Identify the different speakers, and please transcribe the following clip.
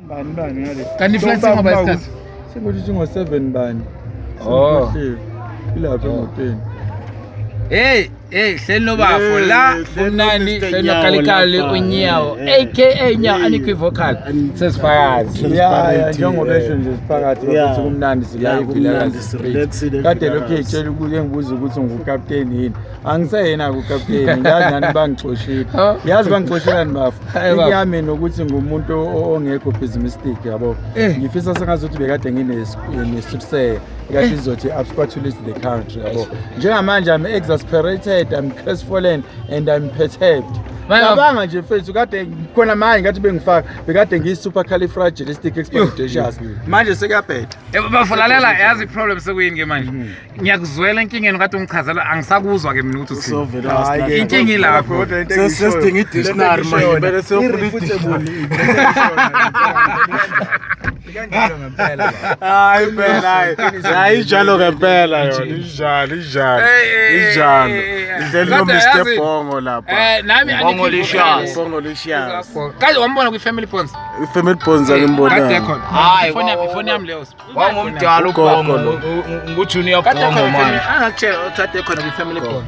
Speaker 1: Bani ngale.
Speaker 2: Kanti flight ngoba isikhathi.
Speaker 1: Sekuthi ngo7 bani.
Speaker 2: Oh.
Speaker 1: Ilapha emotweni.
Speaker 2: Hey, hleli nobafo la kumnandi hleli noKalikali uNyawo aka Nyawo unequivocal sesifakazi.
Speaker 1: Ya njengoba esho nje siphakathi ukuthi kumnandi sila eVilakazi Street. Kade lokho etshela ukuthi engibuza ukuthi ngukapteni yini. Angiseyena ukapteni, ngazi nani bangixoshile. Yazi bangixoshela nibafu. Ngiyami nokuthi ngumuntu ongekho pessimistic yabo. Ngifisa sengazuthi bekade nginesukse kahle izothi absquatulate the country yabo. Njengamanje I'm exasperated, I'm crestfallen and I'm perturbed. Cabanga nje mfethu kade khona manje ngathi bengifaka bekade ngiyisupercalifragilisticexpialidocious manje sekuyabheda.
Speaker 2: Bafulalela yazi problem sekuyini ke manje. Ngiyakuzwela enkingeni kade ungichazela angisakuzwa ke mina ukuthi uthini. Hayi inkingi ilapho.
Speaker 1: Sesidinga i-dictionary manje bese siyofuna hayi phela hayi njalo ngempela yona injalo idlela Mr Bongo lapha
Speaker 2: nami
Speaker 1: Bongo lishas
Speaker 2: kaze wambona kwi-family bonds
Speaker 1: i-family bonds akimbona
Speaker 2: hayi ifoni yami leyo
Speaker 3: wangumdala uGongo nguJunior Bongo manje
Speaker 2: angakutshela uthathe khona kwi-family bond